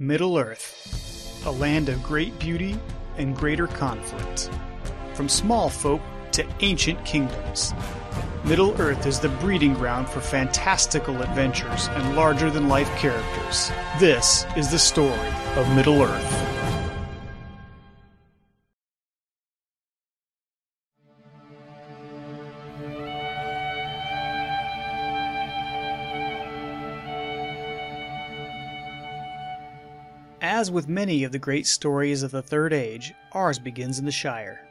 Middle-earth, a land of great beauty and greater conflict. From small folk to ancient kingdoms, Middle-earth is the breeding ground for fantastical adventures and larger-than-life characters. This is the story of Middle-earth. As with many of the great stories of the Third Age, ours begins in the Shire.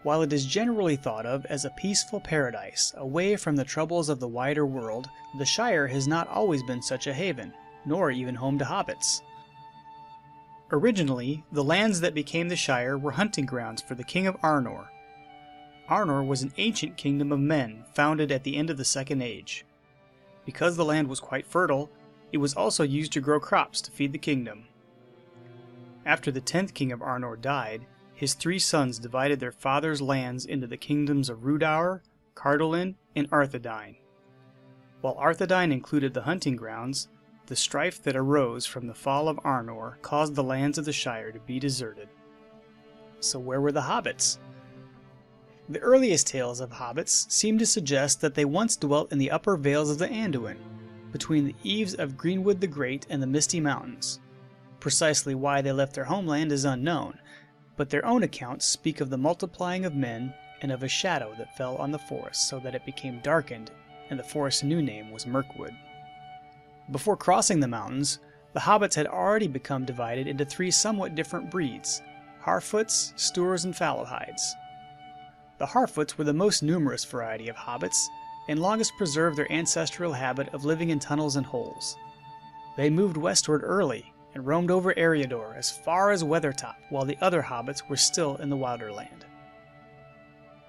While it is generally thought of as a peaceful paradise, away from the troubles of the wider world, the Shire has not always been such a haven, nor even home to hobbits. Originally, the lands that became the Shire were hunting grounds for the King of Arnor. Arnor was an ancient kingdom of men founded at the end of the Second Age. Because the land was quite fertile, it was also used to grow crops to feed the kingdom. After the 10th king of Arnor died, his 3 sons divided their father's lands into the kingdoms of Rhudaur, Cardolan, and Arthedain. While Arthedain included the hunting grounds, the strife that arose from the fall of Arnor caused the lands of the Shire to be deserted. So where were the hobbits? The earliest tales of hobbits seem to suggest that they once dwelt in the upper vales of the Anduin, between the eaves of Greenwood the Great and the Misty Mountains. Precisely why they left their homeland is unknown, but their own accounts speak of the multiplying of men and of a shadow that fell on the forest so that it became darkened, and the forest's new name was Mirkwood. Before crossing the mountains, the hobbits had already become divided into 3 somewhat different breeds: Harfoots, Stoors, and Fallowhides. The Harfoots were the most numerous variety of hobbits, and longest preserved their ancestral habit of living in tunnels and holes. They moved westward early, and roamed over Eriador as far as Weathertop, while the other hobbits were still in the wilder land.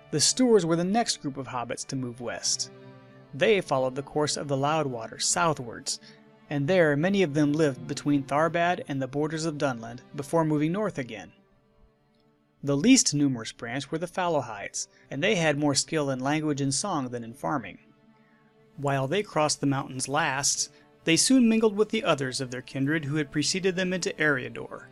The Stoors were the next group of hobbits to move west. They followed the course of the Loudwater southwards, and there many of them lived between Tharbad and the borders of Dunland before moving north again. The least numerous branch were the Fallowhides, and they had more skill in language and song than in farming. While they crossed the mountains last, they soon mingled with the others of their kindred who had preceded them into Eriador.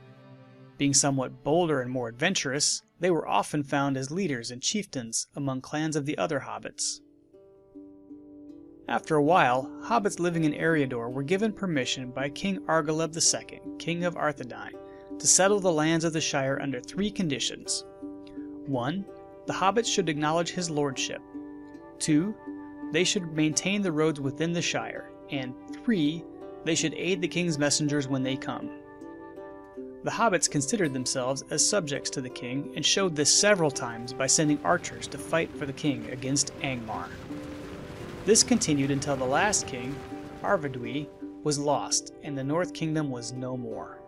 Being somewhat bolder and more adventurous, they were often found as leaders and chieftains among clans of the other hobbits. After a while, hobbits living in Eriador were given permission by King Argaleb II, King of Arthedain, to settle the lands of the Shire under 3 conditions. 1. The hobbits should acknowledge his lordship. 2. They should maintain the roads within the Shire. And 3. They should aid the king's messengers when they come. The hobbits considered themselves as subjects to the king and showed this several times by sending archers to fight for the king against Angmar. This continued until the last king, Arvedui, was lost and the North Kingdom was no more.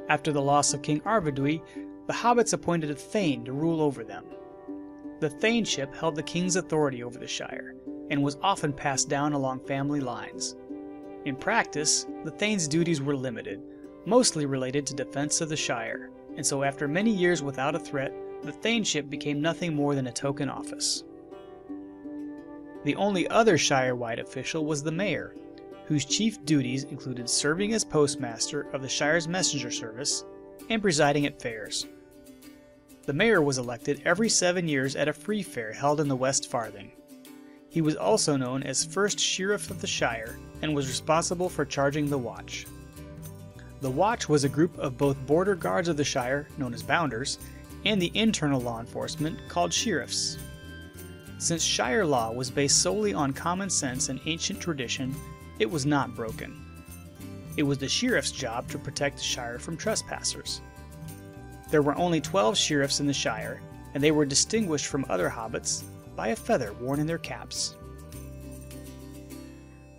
After the loss of King Arvedui, the hobbits appointed a thane to rule over them. The thaneship held the king's authority over the Shire, and was often passed down along family lines. In practice, the thane's duties were limited, mostly related to defense of the Shire, and so after many years without a threat, the thaneship became nothing more than a token office. The only other Shire-wide official was the mayor, whose chief duties included serving as postmaster of the Shire's messenger service and presiding at fairs. The mayor was elected every 7 years at a free fair held in the West Farthing. He was also known as First Sheriff of the Shire and was responsible for charging the Watch. The Watch was a group of both border guards of the Shire, known as Bounders, and the internal law enforcement called Sheriffs. Since Shire law was based solely on common sense and ancient tradition, it was not broken. It was the Sheriff's job to protect the Shire from trespassers. There were only 12 Sheriffs in the Shire, and they were distinguished from other hobbits by a feather worn in their caps.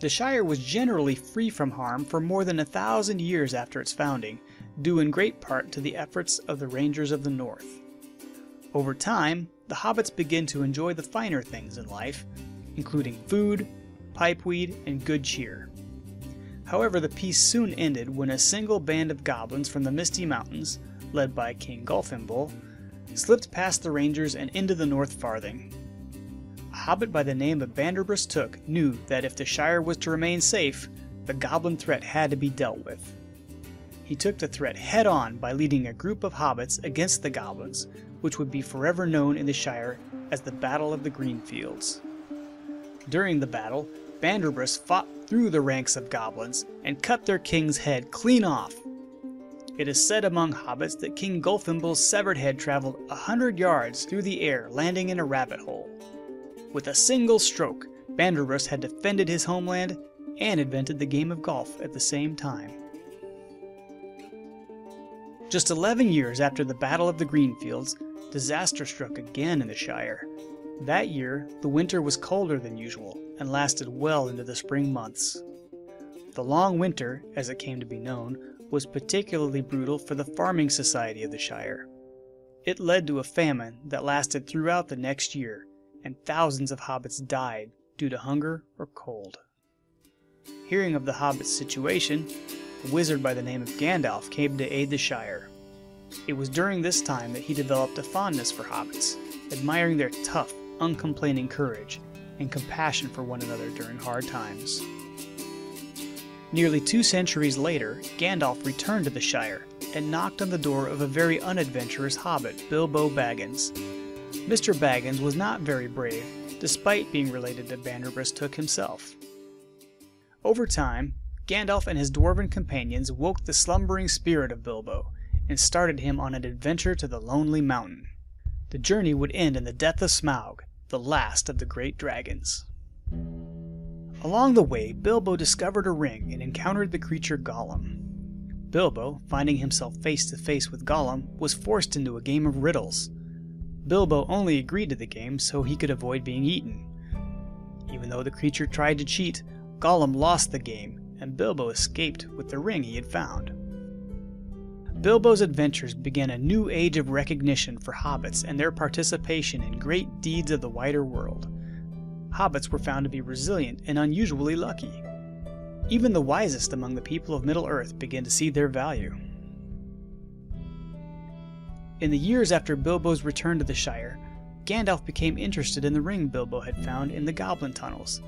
The Shire was generally free from harm for more than 1,000 years after its founding, due in great part to the efforts of the Rangers of the North. Over time, the hobbits began to enjoy the finer things in life, including food, pipeweed, and good cheer. However, the peace soon ended when a single band of goblins from the Misty Mountains, led by King Gulfinbull, slipped past the Rangers and into the North Farthing. A hobbit by the name of Banderbus Took knew that if the Shire was to remain safe, the goblin threat had to be dealt with. he took the threat head-on by leading a group of hobbits against the goblins, which would be forever known in the Shire as the Battle of the Greenfields. During the battle, Banderbus fought through the ranks of goblins and cut their king's head clean off. It is said among hobbits that King Gulfimble's severed head traveled 100 yards through the air, landing in a rabbit hole. With a single stroke, Banderbus had defended his homeland and invented the game of golf at the same time. Just 11 years after the Battle of the Greenfields, disaster struck again in the Shire. That year, the winter was colder than usual and lasted well into the spring months. The long winter, as it came to be known, was particularly brutal for the farming society of the Shire. It led to a famine that lasted throughout the next year, and thousands of hobbits died due to hunger or cold. Hearing of the hobbits' situation, a wizard by the name of Gandalf came to aid the Shire. It was during this time that he developed a fondness for hobbits, admiring their tough, uncomplaining courage and compassion for one another during hard times. Nearly 2 centuries later, Gandalf returned to the Shire and knocked on the door of a very unadventurous hobbit, Bilbo Baggins. Mr. Baggins was not very brave, despite being related to Banderbus Took himself. Over time, Gandalf and his dwarven companions woke the slumbering spirit of Bilbo and started him on an adventure to the Lonely Mountain. The journey would end in the death of Smaug, the last of the great dragons. Along the way, Bilbo discovered a ring and encountered the creature Gollum. Bilbo, finding himself face to face with Gollum, was forced into a game of riddles. Bilbo only agreed to the game so he could avoid being eaten. Even though the creature tried to cheat, Gollum lost the game, and Bilbo escaped with the ring he had found. Bilbo's adventures began a new age of recognition for hobbits and their participation in great deeds of the wider world. Hobbits were found to be resilient and unusually lucky. Even the wisest among the people of Middle-earth began to see their value. In the years after Bilbo's return to the Shire, Gandalf became interested in the ring Bilbo had found in the Goblin Tunnels.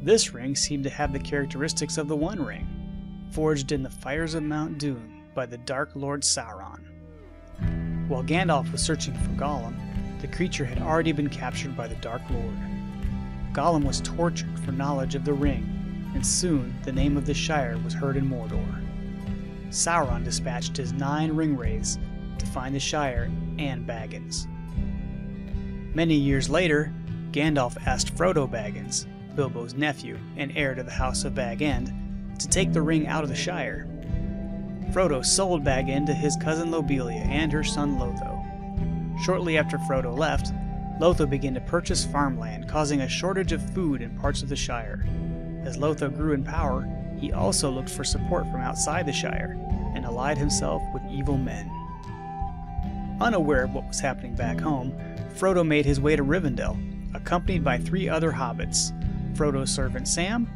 This ring seemed to have the characteristics of the One Ring, forged in the fires of Mount Doom by the Dark Lord Sauron. While Gandalf was searching for Gollum, the creature had already been captured by the Dark Lord. Gollum was tortured for knowledge of the ring, and soon the name of the Shire was heard in Mordor. Sauron dispatched his 9 ringwraiths to find the Shire and Baggins. Many years later, Gandalf asked Frodo Baggins, Bilbo's nephew and heir to the House of Bag End, to take the ring out of the Shire. Frodo sold Bag End to his cousin Lobelia and her son Lotho. Shortly after Frodo left, Lotho began to purchase farmland, causing a shortage of food in parts of the Shire. As Lotho grew in power, he also looked for support from outside the Shire, and allied himself with evil men. Unaware of what was happening back home, Frodo made his way to Rivendell, accompanied by 3 other hobbits, Frodo's servant Sam,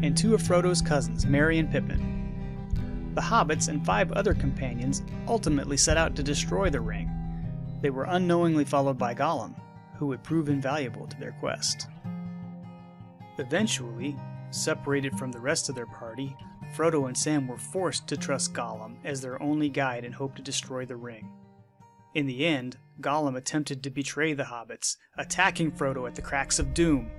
and 2 of Frodo's cousins, Merry and Pippin. The hobbits and 5 other companions ultimately set out to destroy the ring. They were unknowingly followed by Gollum, who would prove invaluable to their quest. Eventually, separated from the rest of their party, Frodo and Sam were forced to trust Gollum as their only guide and hope to destroy the ring. In the end, Gollum attempted to betray the hobbits, attacking Frodo at the Cracks of Doom.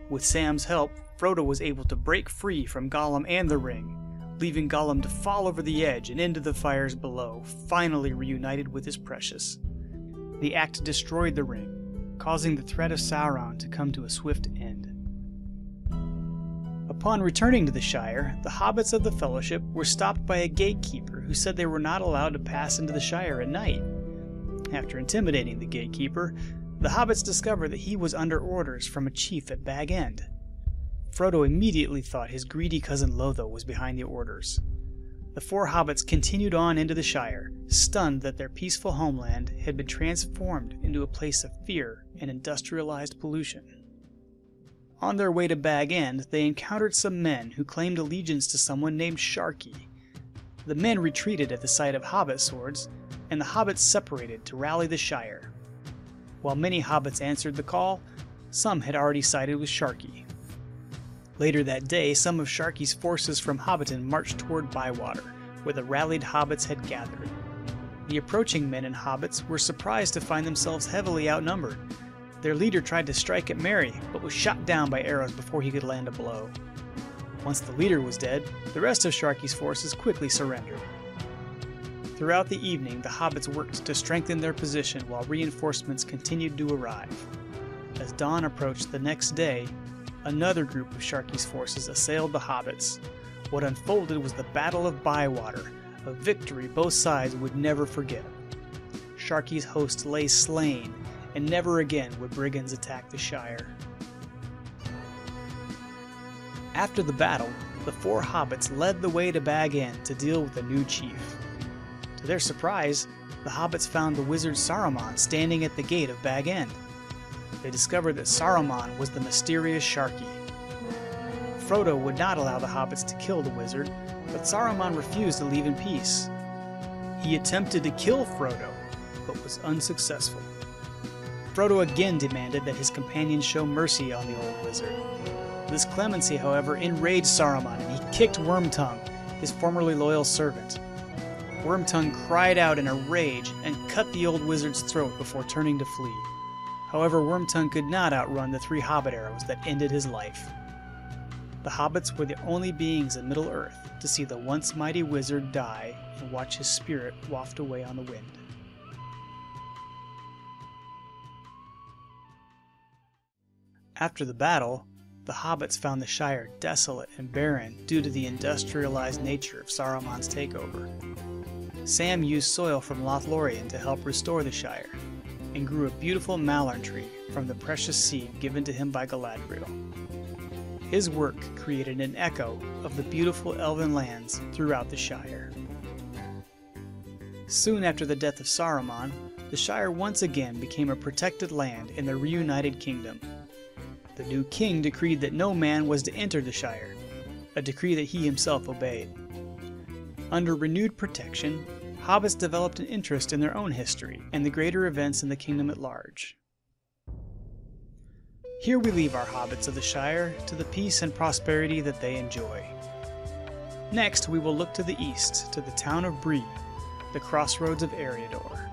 With Sam's help, Frodo was able to break free from Gollum and the ring, leaving Gollum to fall over the edge and into the fires below, finally reunited with his precious. The act destroyed the ring, causing the threat of Sauron to come to a swift end. Upon returning to the Shire, the hobbits of the Fellowship were stopped by a gatekeeper who said they were not allowed to pass into the Shire at night. After intimidating the gatekeeper, the hobbits discovered that he was under orders from a chief at Bag End. Frodo immediately thought his greedy cousin Lotho was behind the orders. The 4 hobbits continued on into the Shire, stunned that their peaceful homeland had been transformed into a place of fear and industrialized pollution. On their way to Bag End, they encountered some men who claimed allegiance to someone named Sharky. The men retreated at the sight of hobbit swords, and the hobbits separated to rally the Shire. While many hobbits answered the call, some had already sided with Sharky. Later that day, some of Sharky's forces from Hobbiton marched toward Bywater, where the rallied hobbits had gathered. The approaching men and hobbits were surprised to find themselves heavily outnumbered. Their leader tried to strike at Merry, but was shot down by arrows before he could land a blow. Once the leader was dead, the rest of Sharkey's forces quickly surrendered. Throughout the evening, the hobbits worked to strengthen their position while reinforcements continued to arrive. As dawn approached the next day, another group of Sharkey's forces assailed the hobbits. What unfolded was the Battle of Bywater, a victory both sides would never forget. Sharkey's host lay slain, and never again would brigands attack the Shire. After the battle, the four hobbits led the way to Bag End to deal with the new chief. To their surprise, the hobbits found the wizard Saruman standing at the gate of Bag End. They discovered that Saruman was the mysterious Sharkey. Frodo would not allow the hobbits to kill the wizard, but Saruman refused to leave in peace. He attempted to kill Frodo, but was unsuccessful. Frodo again demanded that his companions show mercy on the old wizard. This clemency, however, enraged Saruman, and he kicked Wormtongue, his formerly loyal servant. Wormtongue cried out in a rage and cut the old wizard's throat before turning to flee. However, Wormtongue could not outrun the 3 hobbit arrows that ended his life. The hobbits were the only beings in Middle-earth to see the once mighty wizard die and watch his spirit waft away on the wind. After the battle, the hobbits found the Shire desolate and barren due to the industrialized nature of Saruman's takeover. Sam used soil from Lothlorien to help restore the Shire, and grew a beautiful mallarn tree from the precious seed given to him by Galadriel. His work created an echo of the beautiful elven lands throughout the Shire. Soon after the death of Saruman, the Shire once again became a protected land in the reunited kingdom. The new king decreed that no man was to enter the Shire, a decree that he himself obeyed. Under renewed protection, hobbits developed an interest in their own history and the greater events in the kingdom at large. Here we leave our hobbits of the Shire to the peace and prosperity that they enjoy. Next, we will look to the east, to the town of Bree, the crossroads of Eriador.